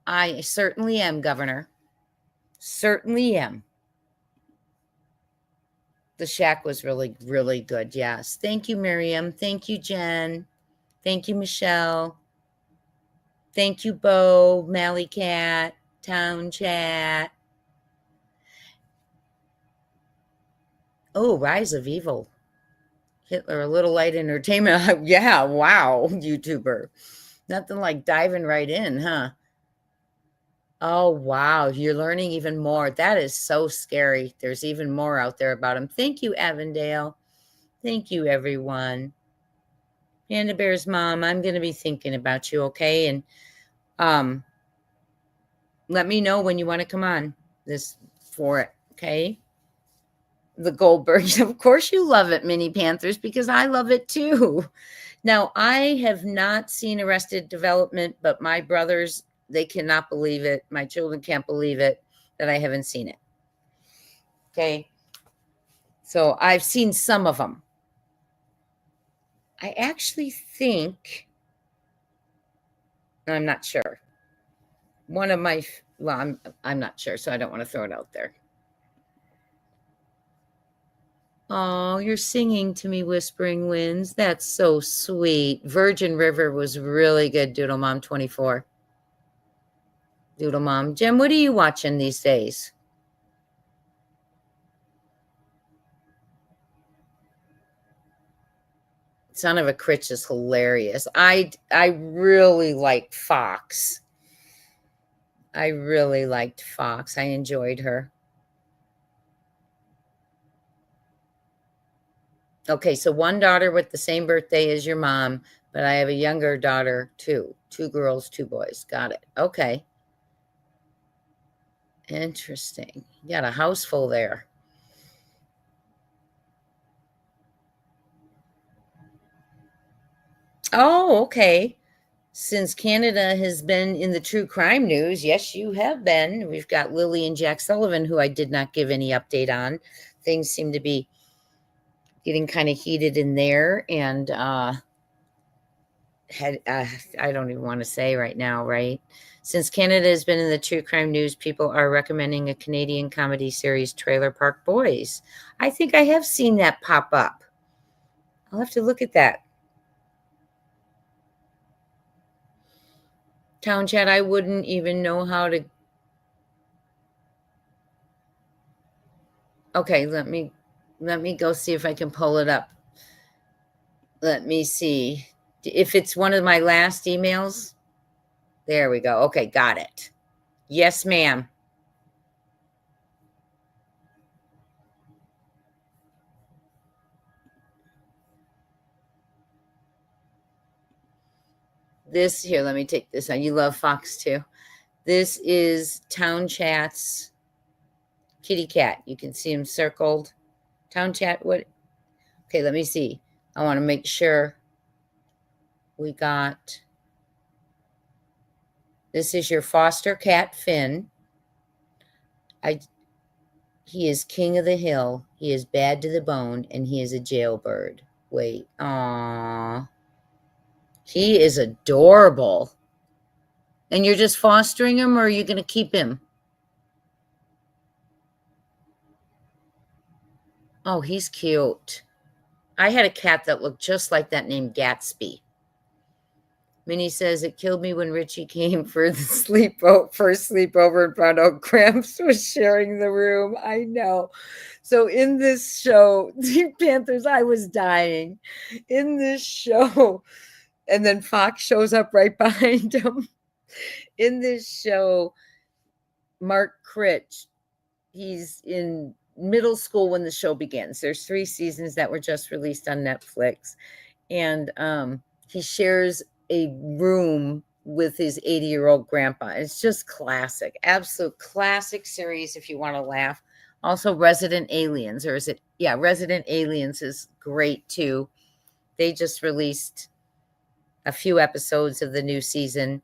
I certainly am, Governor. Certainly am. The Shack was really, really good. Yes. Thank you, Miriam. Thank you, Jen. Thank you, Michelle. Thank you, Bo, Mally Cat, Town Chat. Oh, Rise of Evil. Hitler, a little light entertainment. Yeah, wow, YouTuber. Nothing like diving right in, huh? Oh, wow. You're learning even more. That is so scary. There's even more out there about him. Thank you, Avondale. Thank you, everyone. Panda Bear's mom, I'm going to be thinking about you, okay? And let me know when you want to come on this for it, okay? The Goldbergs. Of course you love it, Mini Panthers, because I love it too. Now, I have not seen Arrested Development, but my brothers, they cannot believe it. My children can't believe it that I haven't seen it. Okay. So I've seen some of them. I actually think, I'm not sure. One of my, well, I'm not sure, so I don't want to throw it out there. Oh, you're singing to me, Whispering Winds. That's so sweet. Virgin River was really good, Doodle Mom 24. Doodle Mom. Jim, what are you watching these days? Son of a Critch is hilarious. I really liked Fox. I really liked Fox. I enjoyed her. Okay, so one daughter with the same birthday as your mom, but I have a younger daughter too. 2 girls, 2 boys. Got it. Okay. Interesting. You got a house full there. Oh, okay. Since Canada has been in the true crime news, yes, you have been. We've got Lily and Jack Sullivan, who I did not give any update on. Things seem to be getting kind of heated in there, and I don't even want to say right now, right? Since Canada has been in the true crime news, people are recommending a Canadian comedy series, Trailer Park Boys. I think I have seen that pop up. I'll have to look at that. Town Chat, I wouldn't even know how to. Okay, let me go see if I can pull it up. Let me see if it's one of my last emails. There we go. Okay, got it. Yes, ma'am. This here, let me take this on. You love Fox too. This is Town Chat's kitty cat. You can see him circled. Town Chat, what? Okay, let me see. I want to make sure we got. This is your foster cat, Finn. He is king of the hill. He is bad to the bone, and he is a jailbird. Wait. Aww. He is adorable. And you're just fostering him, or are you going to keep him? Oh, he's cute. I had a cat that looked just like that named Gatsby. Minnie says it killed me when Richie came for the first sleepover and found out Gramps was sharing the room. I know. So in this show, the Panthers, I was dying. In this show, and then Fox shows up right behind him. In this show, Mark Critch, he's in middle school when the show begins. There's 3 seasons that were just released on Netflix. And he shares a room with his 80-year-old grandpa. It's just classic, absolute classic series if you want to laugh. Also, Resident Aliens, or is it? Yeah, Resident Aliens is great too. They just released a few episodes of the new season.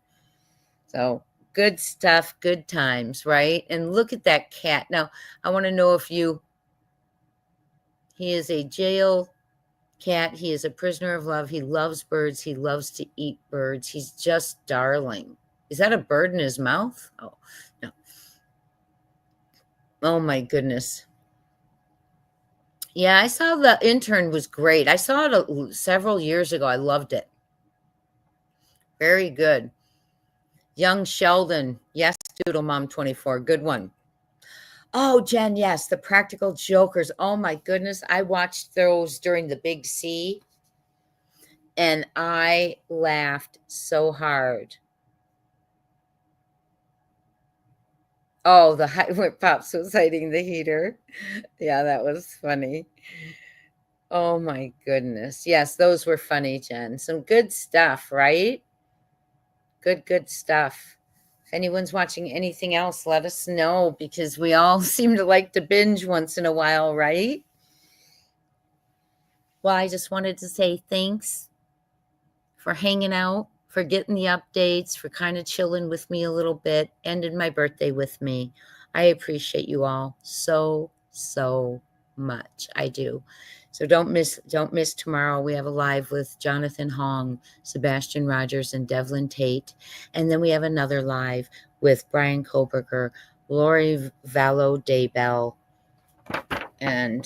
So good stuff, good times, right? And look at that cat. Now, I want to know if he is a jail cat. He is a prisoner of love. He loves birds. He loves to eat birds. He's just darling. Is that a bird in his mouth? Oh, no. Oh, my goodness. Yeah, I saw The Intern was great. I saw it several years ago. I loved it. Very good. Young Sheldon. Yes, Doodle Mom 24. Good one. Oh, Jen, yes, The Practical Jokers. Oh, my goodness. I watched those during the Big C. And I laughed so hard. Oh, where Pops was hiding the heater. Yeah, that was funny. Oh my goodness. Yes, those were funny, Jen. Some good stuff, right? Good stuff. If anyone's watching anything else, let us know, because we all seem to like to binge once in a while, right? Well, I just wanted to say thanks for hanging out, for getting the updates, for kind of chilling with me a little bit, ended my birthday with me. I appreciate you all so much. I do. So don't miss tomorrow. We have a live with Jonathan Hong, Sebastian Rogers, and Devlin Tate. And then we have another live with Brian Kohberger, Lori Vallow Daybell, and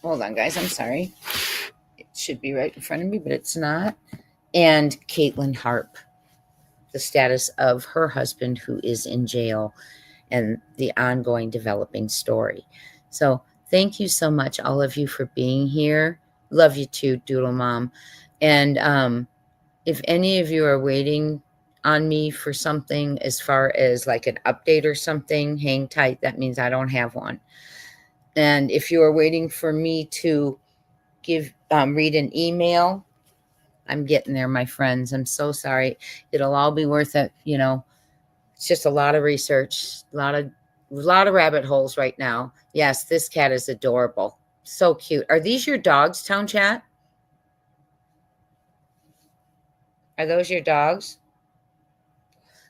hold on, guys. I'm sorry. It should be right in front of me, but it's not. And Caitlyn Harp, the status of her husband who is in jail and the ongoing developing story. So thank you so much, all of you, for being here. Love you too, Doodle Mom. And if any of you are waiting on me for something as far as like an update or something, hang tight. That means I don't have one. And if you are waiting for me to read an email, I'm getting there, my friends. I'm so sorry. It'll all be worth it. It's just a lot of research, a lot of rabbit holes right now. Yes, this cat is adorable. So cute. Are these your dogs, Town Chat? Are those your dogs?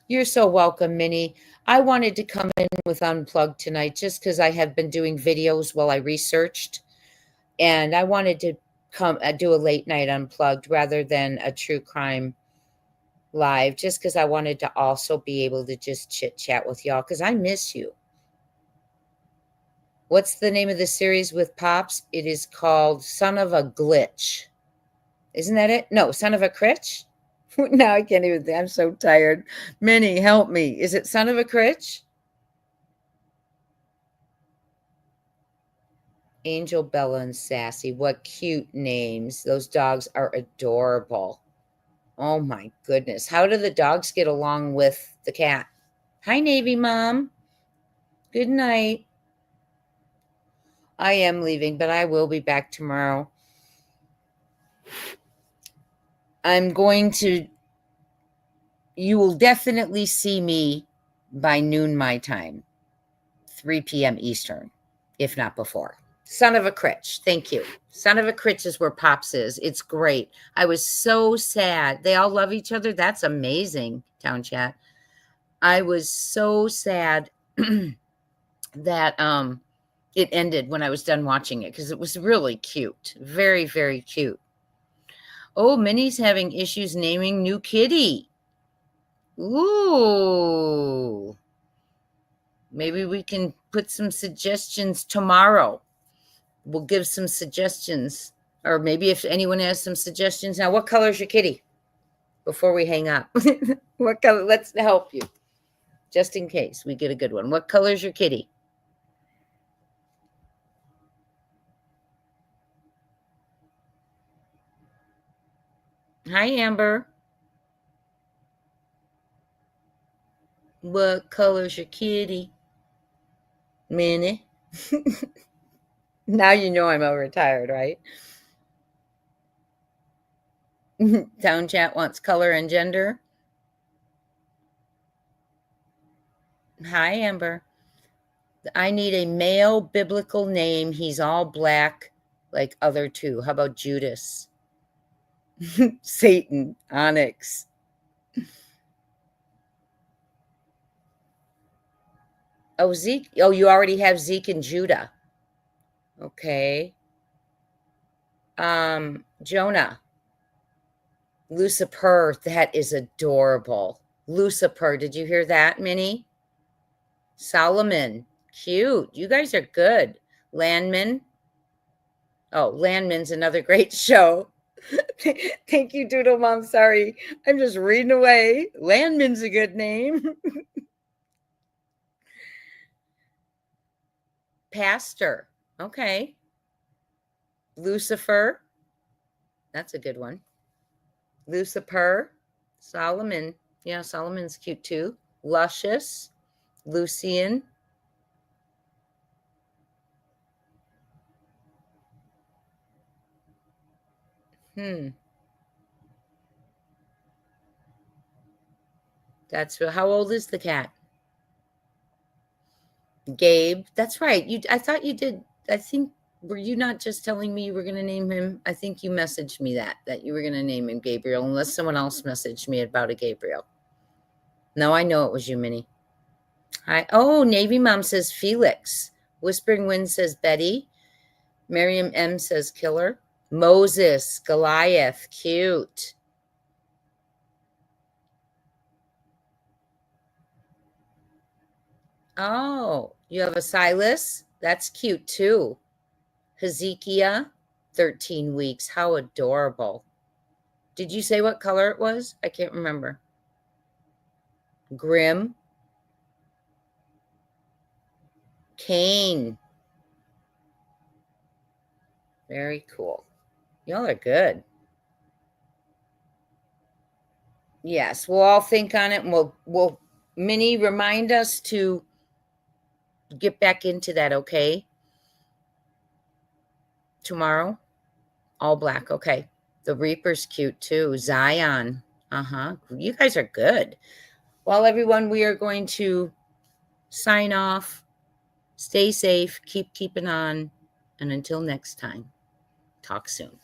You're so welcome, Minnie. I wanted to come in with Unplugged tonight just because I have been doing videos while I researched. And I wanted to come do a late night Unplugged rather than a true crime live, just because I wanted to also be able to just chit chat with y'all, because I miss you. What's the name of the series with Pops? It is called Son of a Glitch. Isn't that it? No, Son of a Critch? Now I can't even think. I'm so tired. Minnie, help me. Is it Son of a Critch? Angel, Bella, and Sassy. What cute names. Those dogs are adorable. Oh my goodness. How do the dogs get along with the cat? Hi, Navy Mom. Good night. I am leaving, but I will be back tomorrow. You will definitely see me by noon my time, 3 p.m. Eastern, if not before. Son of a Critch. Thank you. Son of a Critch is where Pops is. It's great. I was so sad. They all love each other. That's amazing, Town Chat. I was so sad that it ended when I was done watching it, because it was really cute. Very, very cute. Oh, Minnie's having issues naming new kitty. Ooh. Maybe we can put some suggestions tomorrow. We'll give some suggestions. Or maybe if anyone has some suggestions. Now, what color is your kitty? Before we hang up. What color? Let's help you. Just in case we get a good one. What color is your kitty? Hi, Amber. What color's your kitty? Minnie. Now you know I'm overtired, right? Town chat wants color and gender. Hi, Amber. I need a male biblical name. He's all black like other two. How about Judas? Satan, Onyx. Oh, Zeke. Oh, you already have Zeke and Judah. Okay. Jonah. Lucifer. That is adorable. Lucifer. Did you hear that, Minnie? Solomon. Cute. You guys are good. Landman. Oh, Landman's another great show. Thank you, Doodle Mom. Sorry. I'm just reading away. Landman's a good name. Pastor. Okay. Lucifer. That's a good one. Lucifer. Solomon. Yeah, Solomon's cute too. Luscious. Lucian. That's how old is the cat? Gabe. That's right. I thought you did. I think, were you not just telling me you were going to name him? I think you messaged me that you were going to name him Gabriel, unless someone else messaged me about a Gabriel. No, I know it was you, Minnie. Hi. Oh, Navy Mom says Felix. Whispering Wind says Betty. Miriam M says Killer. Moses, Goliath, cute. Oh, you have a Silas? That's cute too. Hezekiah, 13 weeks. How adorable. Did you say what color it was? I can't remember. Grim. Cain. Very cool. Y'all are good. Yes, we'll all think on it, and we'll Minnie, remind us to get back into that, okay? Tomorrow. All black. Okay. The Reaper's cute too. Zion. You guys are good. Well, everyone, we are going to sign off. Stay safe. Keep keeping on. And until next time, talk soon.